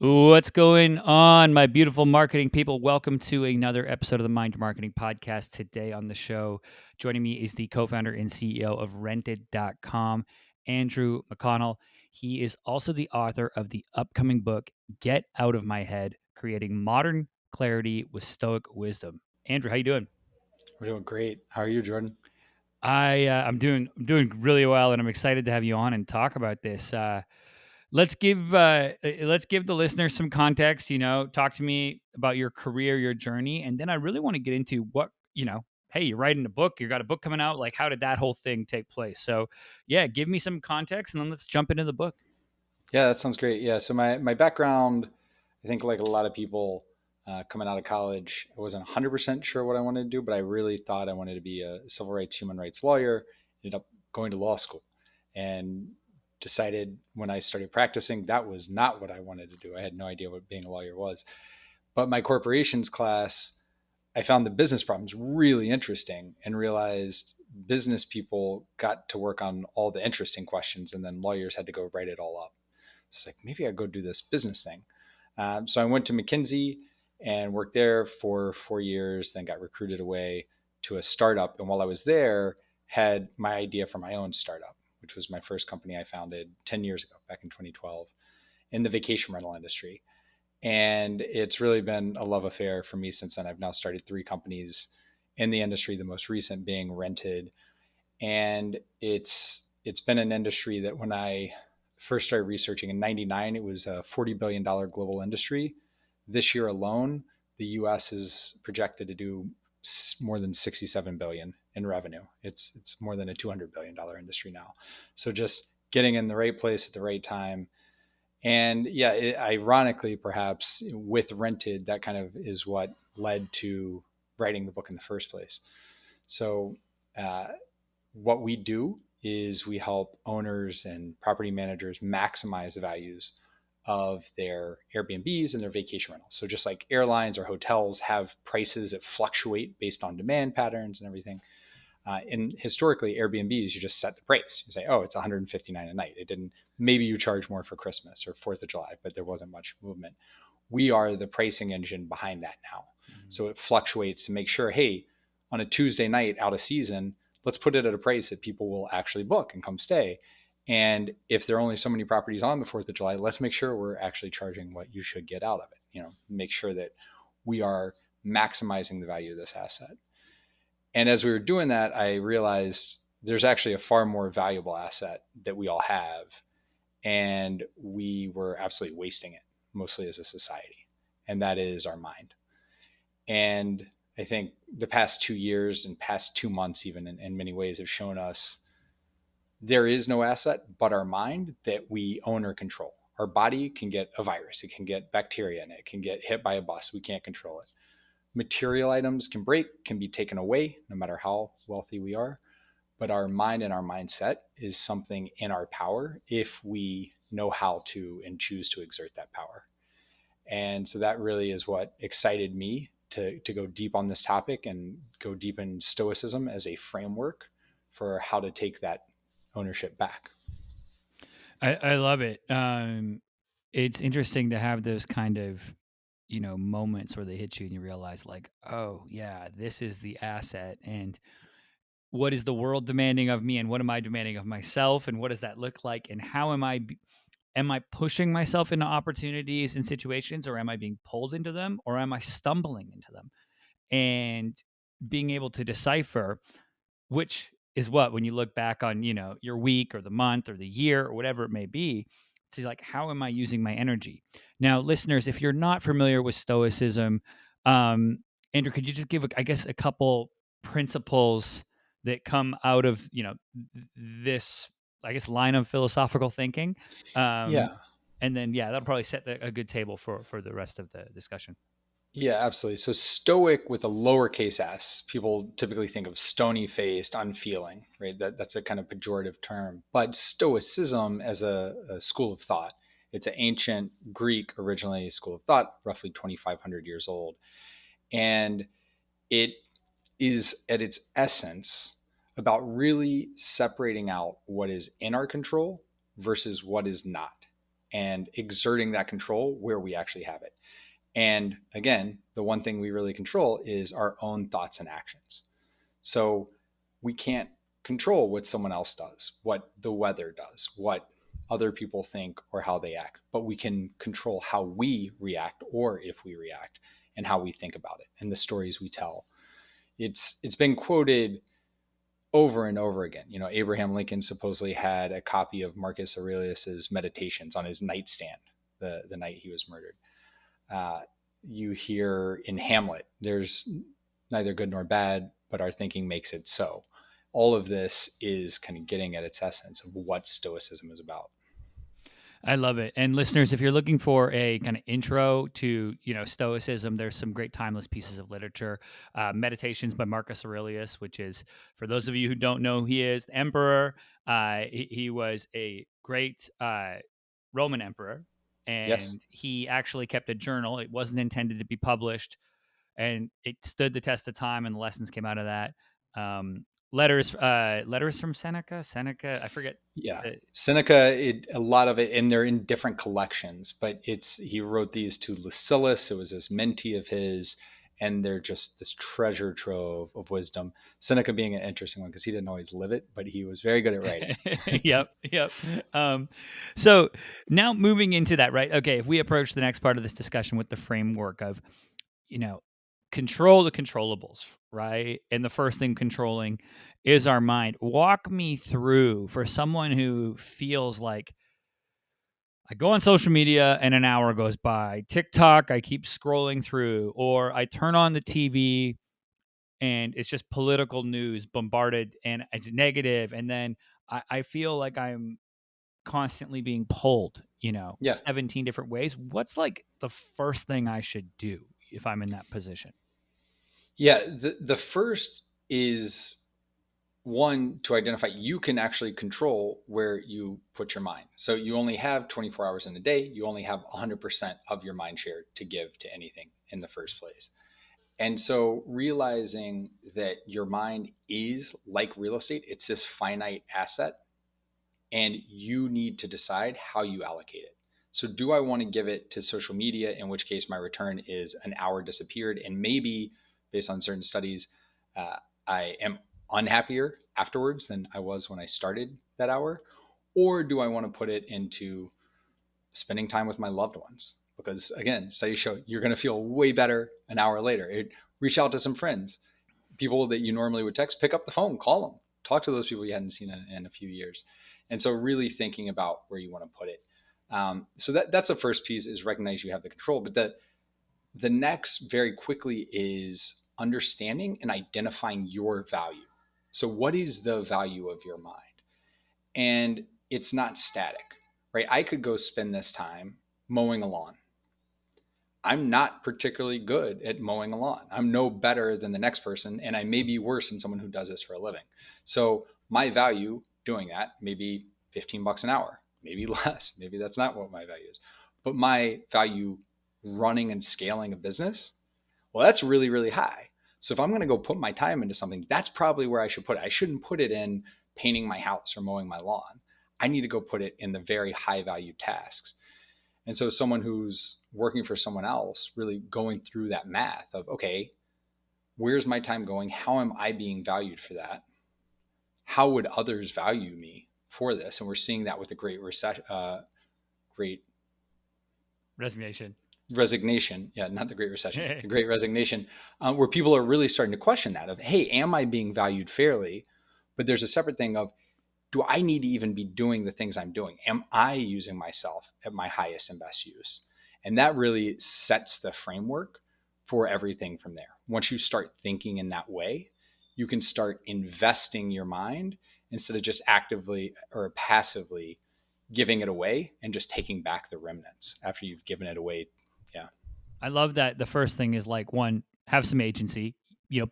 What's going on, my beautiful marketing people? Welcome to another episode of the Mind Marketing Podcast. Today on the show, joining me is the co-founder and CEO of rented.com, Andrew McConnell. He is also the author of the upcoming book, Get Out of My Head, Creating Modern Clarity with Stoic Wisdom. Andrew, how you doing? We're doing great. How are you, Jordan? I'm doing really well, and I'm excited to have you on and talk about this. Let's give the listeners some context. Talk to me about your career, your journey, and then I really want to get into what Hey, you're writing a book. You got a book coming out. Like, how did that whole thing take place? So, yeah, give me some context, and then let's jump into the book. Yeah, that sounds great. Yeah, so my background, I think like a lot of people coming out of college, I wasn't 100% sure what I wanted to do, but I really thought I wanted to be a civil rights, human rights lawyer. Ended up going to law school and decided when I started practicing that was not what I wanted to do. I had no idea what being a lawyer was. But my corporations class, I found the business problems really interesting and realized business people got to work on all the interesting questions and then lawyers had to go write it all up. So it's like, maybe I'll go do this business thing. So I went to McKinsey and worked there for 4 years, then got recruited away to a startup. And while I was there, had my idea for my own startup, which was my first company I founded 10 years ago, back in 2012, in the vacation rental industry. And it's really been a love affair for me since then. I've now started three companies in the industry, the most recent being Rented. And it's been an industry that when I first started researching in 99, it was a $40 billion global industry. This year alone, the US is projected to do more than 67 billion in revenue. It's more than a $200 billion industry now. So just getting in the right place at the right time. And yeah, ironically, perhaps with Rented, that kind of is what led to writing the book in the first place. So, uh, what we do is we help owners and property managers maximize the values of their Airbnbs and their vacation rentals. So, just like airlines or hotels have prices that fluctuate based on demand patterns and everything, and historically, Airbnbs, you just set the price. You say, oh, it's 159 a night. It didn't, maybe you charge more for Christmas or 4th of July, but there wasn't much movement. We are the pricing engine behind that now. So it fluctuates to make sure, hey, on a Tuesday night out of season, let's put it at a price that people will actually book and come stay. And if there are only so many properties on the 4th of July, let's make sure we're actually charging what you should get out of it. Make sure that we are maximizing the value of this asset. And as we were doing that, I realized there's actually a far more valuable asset that we all have. And we were absolutely wasting it, mostly as a society. And that is our mind. And I think the past 2 years and past 2 months, even in many ways, have shown us there is no asset but our mind that we own or control. Our body can get a virus, it can get bacteria in it, it can get hit by a bus. We can't control it. Material items can break, can be taken away, no matter how wealthy we are. But our mind and our mindset is something in our power if we know how to and choose to exert that power. And so that really is what excited me to go deep on this topic and go deep in Stoicism as a framework for how to take that ownership back. I love it. It's interesting to have those kind of moments where they hit you and you realize, like, oh yeah, this is the asset, and what is the world demanding of me, and what am I demanding of myself, and what does that look like, and how am I pushing myself into opportunities and situations, or am I being pulled into them, or am I stumbling into them? And being able to decipher which is what, when you look back on your week or the month or the year or whatever it may be, to like, how am I using my energy? Now, listeners, if you're not familiar with Stoicism, um Andrew, could you just give I guess a couple principles that come out of this, I guess, line of philosophical thinking, um Yeah. and then, yeah, that'll probably set a good table for the rest of the discussion. Yeah, absolutely. So stoic with a lowercase s, people typically think of stony faced, unfeeling, right? That's a kind of pejorative term. But stoicism as a school of thought, it's an ancient Greek originally school of thought, roughly 2,500 years old. And it is at its essence about really separating out what is in our control versus what is not. and exerting that control where we actually have it. And again, the one thing we really control is our own thoughts and actions. So we can't control what someone else does, what the weather does, what other people think or how they act, but we can control how we react or if we react and how we think about it and the stories we tell. It's been quoted over and over again. You know, Abraham Lincoln supposedly had a copy of Marcus Aurelius's Meditations on his nightstand the night he was murdered. Uh, you hear in Hamlet, there's neither good nor bad, but our thinking makes it so. All of this is kind of getting at its essence of what Stoicism is about. I love it. And listeners, if you're looking for a kind of intro to, Stoicism, there's some great timeless pieces of literature. Meditations by Marcus Aurelius, which is, for those of you who don't know who he is, the emperor. He was a great Roman emperor, Yes. and he actually kept a journal. It wasn't intended to be published, and it stood the test of time, and the lessons came out of that. Letters from Seneca. Seneca, I forget. Yeah. The, Seneca, a lot of it, and they're in different collections, but he wrote these to Lucilius. It was this mentee of his, and they're just this treasure trove of wisdom. Seneca being an interesting one because he didn't always live it, but he was very good at writing. yep. Um, so now moving into that, right? Okay, if we approach the next part of this discussion with the framework of, you know, control the controllables, right? And the first thing controlling is our mind. Walk me through, for someone who feels like, I go on social media and an hour goes by. TikTok, I keep scrolling through, or I turn on the TV and it's just political news bombarded and it's negative, and then I feel like I'm constantly being pulled, Yeah. 17 different ways. What's like the first thing I should do if I'm in that position? Yeah. The first is one, to identify you can actually control where you put your mind. So you only have 24 hours in a day. You only have 100% of your mind share to give to anything in the first place. And so realizing that your mind is like real estate, it's this finite asset, and you need to decide how you allocate it. So, do I want to give it to social media, in which case my return is an hour disappeared, and maybe based on certain studies, uh, I am unhappier afterwards than I was when I started that hour? Or do I want to put it into spending time with my loved ones? Because again, studies show you're going to feel way better an hour later. Reach out to some friends, people that you normally would text, pick up the phone, call them, talk to those people you hadn't seen in a few years. And so really thinking about where you want to put it. So that's the first piece, is recognize you have the control. But the next very quickly is understanding and identifying your value. So what is the value of your mind? And it's not static, right? I could go spend this time mowing a lawn. I'm not particularly good at mowing a lawn. I'm no better than the next person, and I may be worse than someone who does this for a living. So my value doing that may be 15 bucks an hour, maybe less. Maybe that's not what my value is. But my value running and scaling a business, well, that's really, really high. So if I'm going to go put my time into something, that's probably where I should put it. I shouldn't put it in painting my house or mowing my lawn. I need to go put it in the very high value tasks. And so someone who's working for someone else, really going through that math of, okay, where's my time going? How am I being valued for that? How would others value me for this? And we're seeing that with the great recession, great Resignation. resignation. Yeah, not the great recession, the great resignation, where people are really starting to question that of, hey, am I being valued fairly? But there's a separate thing of, do I need to even be doing the things I'm doing? Am I using myself at my highest and best use? And that really sets the framework for everything from there. Once you start thinking in that way, you can start investing your mind instead of just actively or passively giving it away and just taking back the remnants after you've given it away. Yeah. I love that the first thing is like, one, have some agency,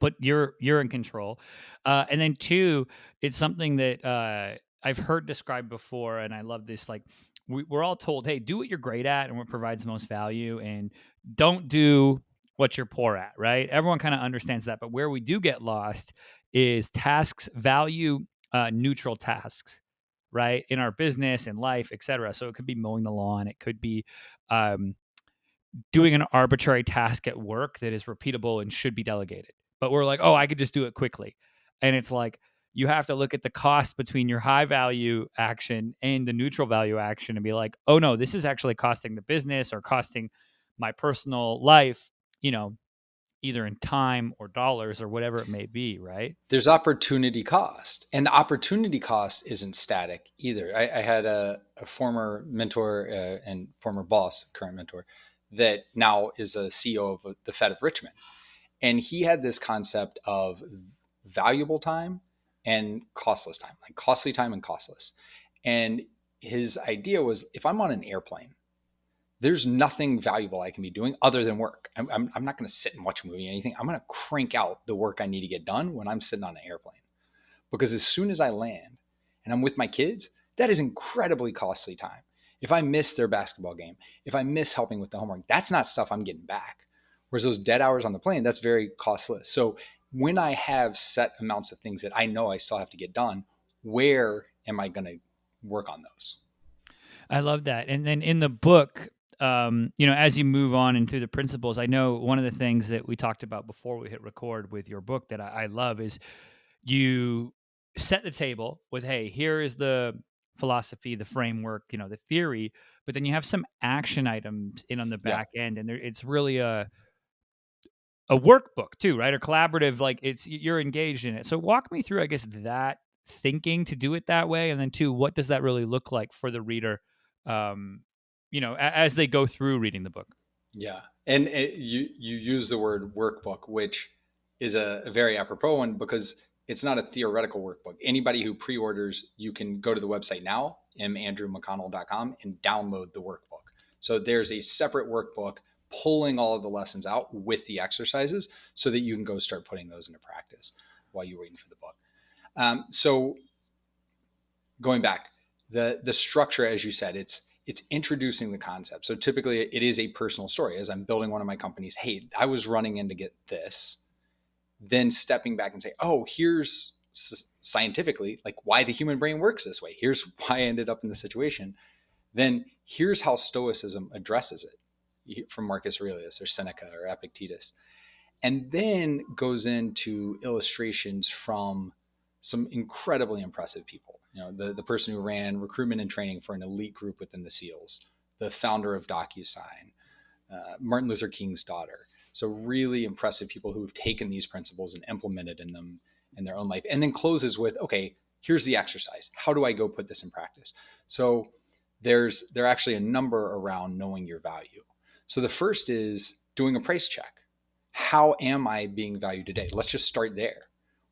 but you're in control. And then two, it's something that I've heard described before, and I love this. Like, we're all told, hey, do what you're great at and what provides the most value, and don't do what you're poor at, right? Everyone kind of understands that, but where we do get lost is tasks, value neutral tasks. right? In our business and life, etc. So it could be mowing the lawn, it could be um, doing an arbitrary task at work that is repeatable and should be delegated. But we're like, oh, I could just do it quickly. And it's like, you have to look at the cost between your high value action and the neutral value action and be like, oh no, this is actually costing the business or costing my personal life, you know, either in time or dollars or whatever it may be, right? There's opportunity cost, and the opportunity cost isn't static either. I had a former mentor and former boss, current mentor, that now is a CEO of the Fed of Richmond, and he had this concept of valuable time and costless time, like costly time and costless. And his idea was, if I'm on an airplane, there's nothing valuable I can be doing other than work. I'm not going to sit and watch a movie or anything. I'm going to crank out the work I need to get done when I'm sitting on an airplane. Because as soon as I land and I'm with my kids, that is incredibly costly time. If I miss their basketball game, if I miss helping with the homework, that's not stuff I'm getting back. Whereas those dead hours on the plane, that's very costless. So when I have set amounts of things that I know I still have to get done, where am I going to work on those? I love that. And then in the book, you know, as you move on and through the principles, I know one of the things that we talked about before we hit record with your book that I love is you set the table with, hey, here is the philosophy, the framework, you know, the theory, but then you have some action items in on the Yeah. back end, and it's really a workbook too, right? Or collaborative, like it's you're engaged in it. So walk me through, I guess, that thinking to do it that way, and then two, what does that really look like for the reader, um, you know, as they go through reading the book? Yeah, and you use the word workbook, which is a very apropos one because it's not a theoretical workbook. Anybody who pre-orders, you can go to the website now, mandrewmcconnell.com, and download the workbook. So there's a separate workbook pulling all of the lessons out with the exercises so that you can go start putting those into practice while you're waiting for the book. So going back, the structure, as you said, it's introducing the concept. So typically it is a personal story. As I'm building one of my companies, hey, I was running in to get this, then stepping back and say, oh, here's scientifically like why the human brain works this way. Here's why I ended up in this situation. Then here's how Stoicism addresses it, from Marcus Aurelius or Seneca or Epictetus, and then goes into illustrations from some incredibly impressive people. You know, the person who ran recruitment and training for an elite group within the SEALs, the founder of DocuSign, Martin Luther King's daughter. So really impressive people who have taken these principles and implemented in them in their own life. And then closes with, okay, here's the exercise. How do I go put this in practice? So there are actually a number around knowing your value. So the first is doing a price check. How am I being valued today? Let's just start there.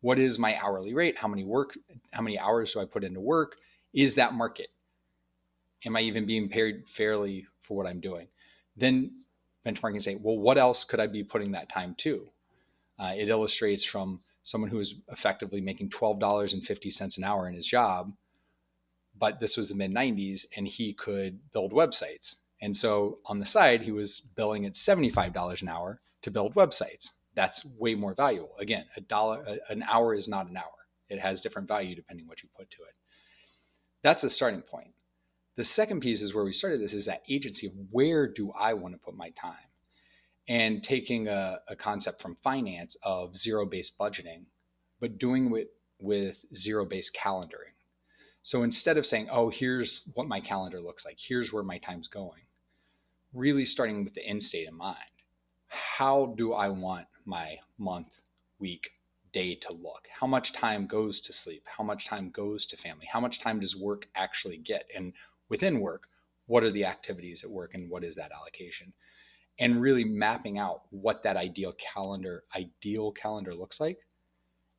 What is my hourly rate? How many hours do I put into work? Is that market? Am I even being paid fairly for what I'm doing? Then benchmarking and say, well, what else could I be putting that time to? It illustrates from someone who is effectively making $12.50 an hour in his job, but this was the mid 90s and he could build websites. And so on the side, he was billing at $75 an hour to build websites. That's way more valuable. Again, an hour is not an hour. It has different value depending what you put to it. That's a starting point. The second piece is where we started this is that agency of where do I want to put my time? And taking a concept from finance of zero-based budgeting, but doing it with zero-based calendaring. So instead of saying, oh, here's what my calendar looks like, here's where my time's going, really starting with the end state in mind. How do I want my month, week, day to look? How much time goes to sleep? How much time goes to family? How much time does work actually get? And within work, what are the activities at work and what is that allocation? And really mapping out what that ideal calendar looks like,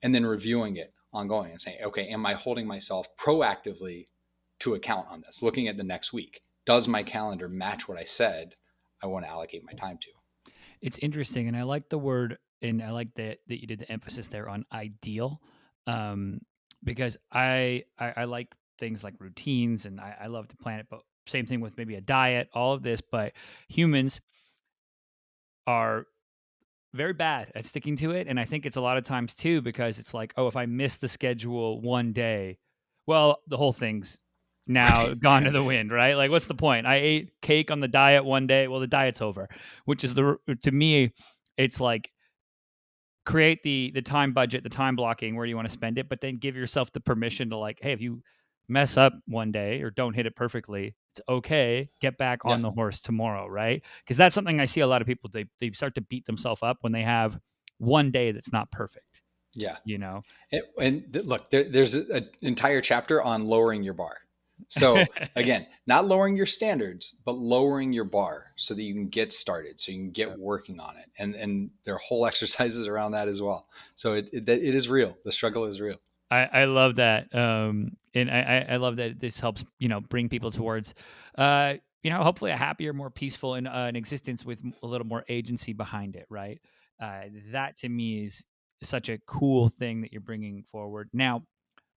and then reviewing it ongoing and saying, okay, am I holding myself proactively to account on this? Looking at the next week, does my calendar match what I said I want to allocate my time to? It's interesting, and I like the word, and I like that you did the emphasis there on ideal, um, because I like things like routines, and I love the planet, but same thing with maybe a diet, all of this. But humans are very bad at sticking to it, and I think it's a lot of times too because it's like, oh, if I miss the schedule one day, well, the whole thing's now Right. gone to the wind, right? Like, what's the point? I ate cake on the diet one day. Well, the diet's over, which is to me, it's like create the time budget, the time blocking where you want to spend it, but then give yourself the permission to like, hey, if you mess up one day or don't hit it perfectly, it's okay. Get back Yeah. on the horse tomorrow, right? Because that's something I see a lot of people. They start to beat themselves up when they have one day that's not perfect. Yeah. You know. Look, there's an entire chapter on lowering your bar. So again, not lowering your standards, but lowering your bar so that you can get started, so you can get working on it. And there are whole exercises around that as well. So it is real. The struggle is real. I love that, and I love that this helps bring people towards, hopefully a happier, more peaceful, and an existence with a little more agency behind it. Right, that to me is such a cool thing that you're bringing forward. Now,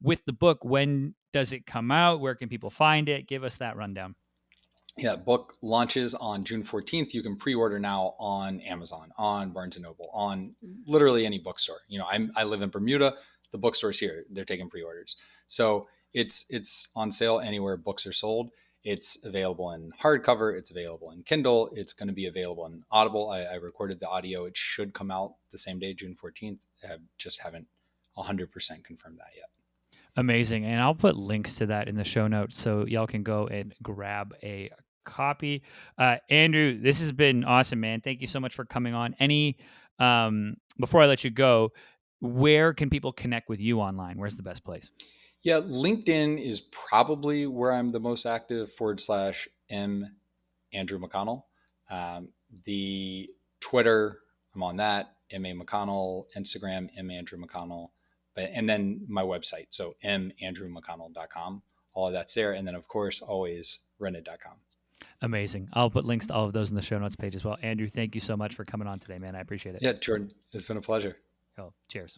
with the book, when does it come out? Where can people find it? Give us that rundown. Yeah, book launches on June 14th. You can pre-order now on Amazon, on Barnes and Noble, on literally any bookstore. I live in Bermuda. The bookstore's here. They're taking pre-orders. So it's on sale anywhere books are sold. It's available in hardcover. It's available in Kindle. It's going to be available in Audible. I recorded the audio. It should come out the same day, June 14th. I just haven't 100% confirmed that yet. Amazing. And I'll put links to that in the show notes so y'all can go and grab a copy. Andrew, this has been awesome, man. Thank you so much for coming on. Before I let you go, where can people connect with you online? Where's the best place? Yeah, LinkedIn is probably where I'm the most active /M Andrew McConnell. The Twitter, I'm on that, MA McConnell, Instagram, M Andrew McConnell, and then my website. So mandrewmcconnell.com. All of that's there. And then, of course, always rented.com. Amazing. I'll put links to all of those in the show notes page as well. Andrew, thank you so much for coming on today, man. I appreciate it. Yeah, Jordan, it's been a pleasure. Oh, cheers.